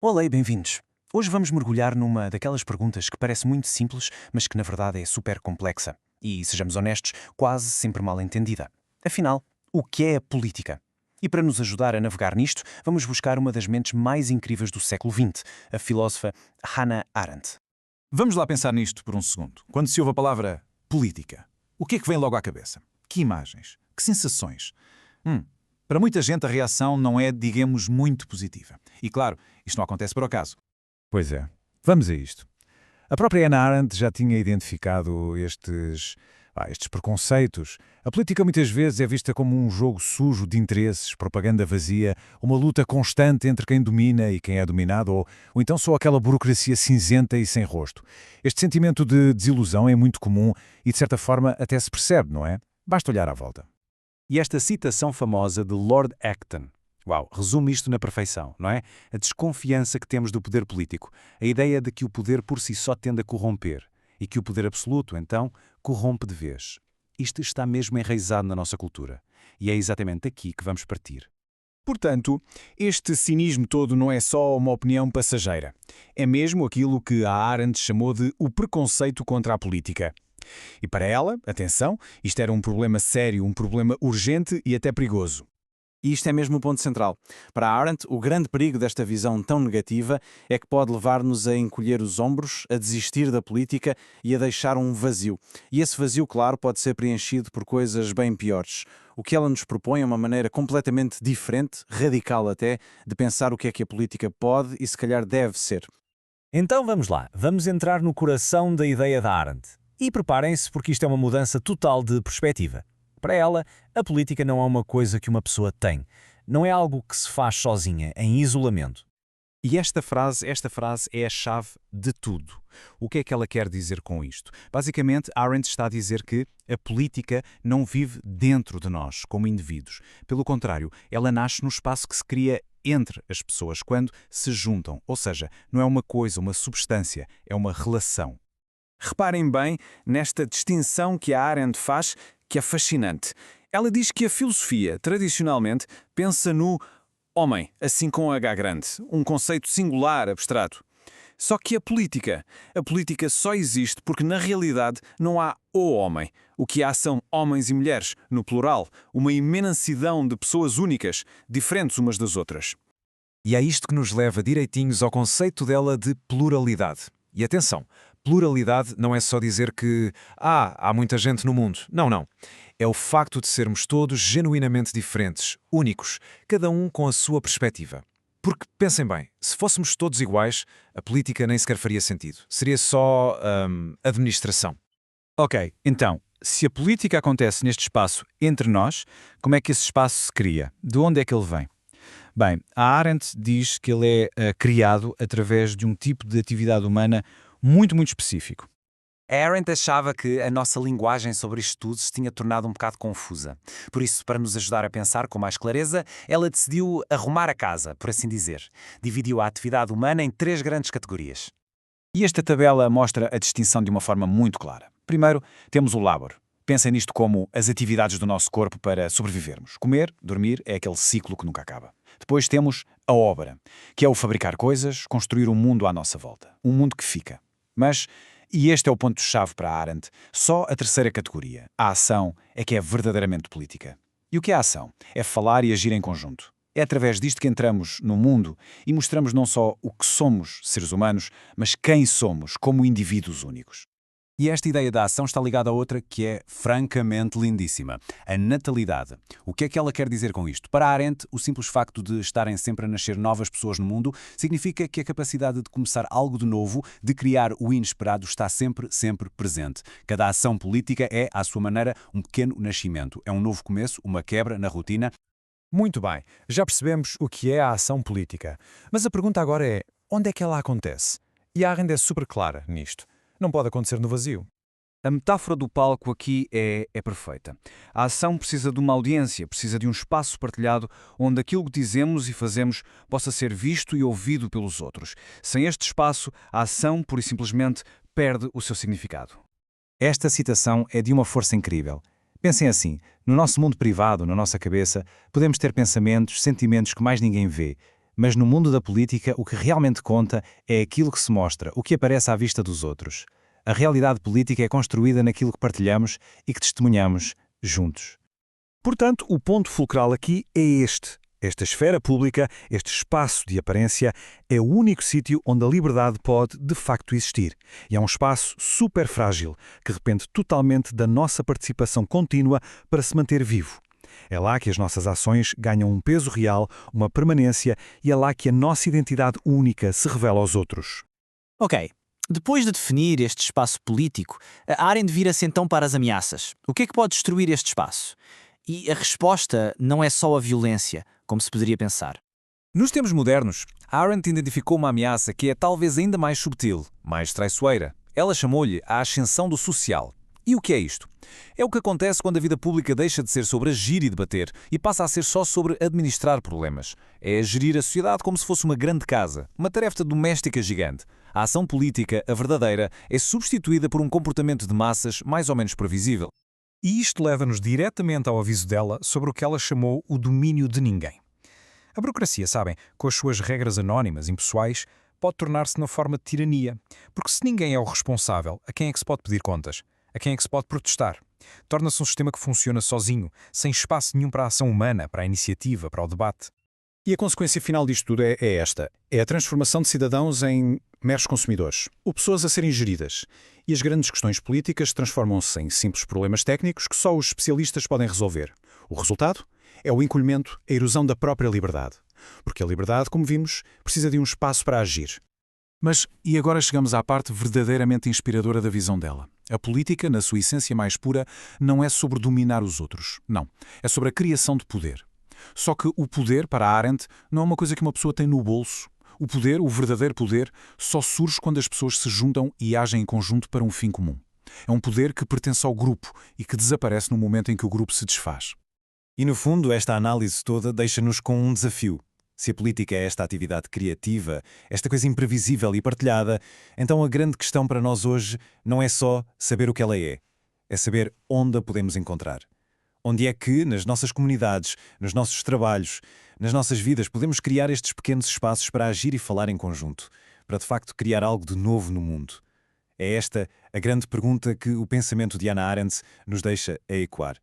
Olá e bem-vindos. Hoje vamos mergulhar numa daquelas perguntas que parece muito simples, mas que na verdade é super complexa. E, sejamos honestos, quase sempre mal entendida. Afinal, o que é a política? E para nos ajudar a navegar nisto, vamos buscar uma das mentes mais incríveis do século XX, a filósofa Hannah Arendt. Vamos lá pensar nisto por um segundo. Quando se ouve a palavra política, o que é que vem logo à cabeça? Que imagens? Que sensações? Para muita gente a reação não é, digamos, muito positiva. E claro, isto não acontece por acaso. Pois é. Vamos a isto. A própria Hannah Arendt já tinha identificado estes preconceitos. A política muitas vezes é vista como um jogo sujo de interesses, propaganda vazia, uma luta constante entre quem domina e quem é dominado, ou então só aquela burocracia cinzenta e sem rosto. Este sentimento de desilusão é muito comum e, de certa forma, até se percebe, não é? Basta olhar à volta. E esta citação famosa de Lord Acton, resume isto na perfeição, não é? A desconfiança que temos do poder político, a ideia de que o poder por si só tende a corromper e que o poder absoluto, então, corrompe de vez. Isto está mesmo enraizado na nossa cultura e é exatamente aqui que vamos partir. Portanto, este cinismo todo não é só uma opinião passageira. É mesmo aquilo que a Arendt chamou de o preconceito contra a política. E para ela, atenção, isto era um problema sério, um problema urgente e até perigoso. E isto é mesmo o ponto central. Para Arendt, o grande perigo desta visão tão negativa é que pode levar-nos a encolher os ombros, a desistir da política e a deixar um vazio. E esse vazio, claro, pode ser preenchido por coisas bem piores. O que ela nos propõe é uma maneira completamente diferente, radical até, de pensar o que é que a política pode e se calhar deve ser. Então vamos lá, vamos entrar no coração da ideia da Arendt. E preparem-se porque isto é uma mudança total de perspectiva. Para ela, a política não é uma coisa que uma pessoa tem. Não é algo que se faz sozinha, em isolamento. E esta frase é a chave de tudo. O que é que ela quer dizer com isto? Basicamente, Arendt está a dizer que a política não vive dentro de nós, como indivíduos. Pelo contrário, ela nasce no espaço que se cria entre as pessoas, quando se juntam. Ou seja, não é uma coisa, uma substância, é uma relação. Reparem bem nesta distinção que a Arendt faz, que é fascinante. Ela diz que a filosofia, tradicionalmente, pensa no homem, assim com H grande, um conceito singular, abstrato. Só que a política só existe porque na realidade não há o homem. O que há são homens e mulheres, no plural, uma imensidão de pessoas únicas, diferentes umas das outras. E é isto que nos leva direitinhos ao conceito dela de pluralidade. E atenção, pluralidade não é só dizer que há muita gente no mundo. Não, não. É o facto de sermos todos genuinamente diferentes, únicos, cada um com a sua perspectiva. Porque, pensem bem, se fôssemos todos iguais, a política nem sequer faria sentido. Seria só administração. Ok, então, se a política acontece neste espaço entre nós, como é que esse espaço se cria? De onde é que ele vem? Bem, a Arendt diz que ele é criado através de um tipo de atividade humana muito específico. A Arendt achava que a nossa linguagem sobre isto tudo se tinha tornado um bocado confusa. Por isso, para nos ajudar a pensar com mais clareza, ela decidiu arrumar a casa, por assim dizer. Dividiu a atividade humana em 3 grandes categorias. E esta tabela mostra a distinção de uma forma muito clara. Primeiro, temos o labor. Pensem nisto como as atividades do nosso corpo para sobrevivermos. Comer, dormir, é aquele ciclo que nunca acaba. Depois temos a obra, que é o fabricar coisas, construir um mundo à nossa volta. Um mundo que fica. Mas, e este é o ponto-chave para a Arendt, só a terceira categoria, a ação, é que é verdadeiramente política. E o que é a ação? É falar e agir em conjunto. É através disto que entramos no mundo e mostramos não só o que somos, seres humanos, mas quem somos, como indivíduos únicos. E esta ideia da ação está ligada a outra que é francamente lindíssima, a natalidade. O que é que ela quer dizer com isto? Para a Arendt, o simples facto de estarem sempre a nascer novas pessoas no mundo significa que a capacidade de começar algo de novo, de criar o inesperado, está sempre presente. Cada ação política é, à sua maneira, um pequeno nascimento. É um novo começo, uma quebra na rotina. Muito bem, já percebemos o que é a ação política. Mas a pergunta agora é, onde é que ela acontece? E a Arendt é super clara nisto. Não pode acontecer no vazio. A metáfora do palco aqui é perfeita. A ação precisa de uma audiência, precisa de um espaço partilhado onde aquilo que dizemos e fazemos possa ser visto e ouvido pelos outros. Sem este espaço, a ação, pura e simplesmente, perde o seu significado. Esta citação é de uma força incrível. Pensem assim, no nosso mundo privado, na nossa cabeça, podemos ter pensamentos, sentimentos que mais ninguém vê, Mas no mundo da política, o que realmente conta é aquilo que se mostra, o que aparece à vista dos outros. A realidade política é construída naquilo que partilhamos e que testemunhamos juntos. Portanto, o ponto fulcral aqui é este. Esta esfera pública, este espaço de aparência, é o único sítio onde a liberdade pode, de facto, existir. E é um espaço super frágil, que depende totalmente da nossa participação contínua para se manter vivo. É lá que as nossas ações ganham um peso real, uma permanência, e é lá que a nossa identidade única se revela aos outros. Ok. Depois de definir este espaço político, a Arendt vira-se então para as ameaças. O que é que pode destruir este espaço? E a resposta não é só a violência, como se poderia pensar. Nos tempos modernos, Arendt identificou uma ameaça que é talvez ainda mais subtil, mais traiçoeira. Ela chamou-lhe a ascensão do social. E o que é isto? É o que acontece quando a vida pública deixa de ser sobre agir e debater e passa a ser só sobre administrar problemas. É gerir a sociedade como se fosse uma grande casa, uma tarefa doméstica gigante. A ação política, a verdadeira, é substituída por um comportamento de massas mais ou menos previsível. E isto leva-nos diretamente ao aviso dela sobre o que ela chamou o domínio de ninguém. A burocracia, sabem, com as suas regras anónimas, impessoais, pode tornar-se na forma de tirania. Porque se ninguém é o responsável, a quem é que se pode pedir contas? A quem é que se pode protestar? Torna-se um sistema que funciona sozinho, sem espaço nenhum para a ação humana, para a iniciativa, para o debate. E a consequência final disto tudo é esta. É a transformação de cidadãos em meros consumidores, ou pessoas a serem geridas. E as grandes questões políticas transformam-se em simples problemas técnicos que só os especialistas podem resolver. O resultado é o encolhimento, a erosão da própria liberdade. Porque a liberdade, como vimos, precisa de um espaço para agir. Mas, e agora chegamos à parte verdadeiramente inspiradora da visão dela. A política, na sua essência mais pura, não é sobre dominar os outros. Não. É sobre a criação de poder. Só que o poder, para Arendt, não é uma coisa que uma pessoa tem no bolso. O poder, o verdadeiro poder, só surge quando as pessoas se juntam e agem em conjunto para um fim comum. É um poder que pertence ao grupo e que desaparece no momento em que o grupo se desfaz. E no fundo, esta análise toda deixa-nos com um desafio. Se a política é esta atividade criativa, esta coisa imprevisível e partilhada, então a grande questão para nós hoje não é só saber o que ela é saber onde a podemos encontrar. Onde é que, nas nossas comunidades, nos nossos trabalhos, nas nossas vidas, podemos criar estes pequenos espaços para agir e falar em conjunto, para de facto criar algo de novo no mundo? É esta a grande pergunta que o pensamento de Hannah Arendt nos deixa a ecoar.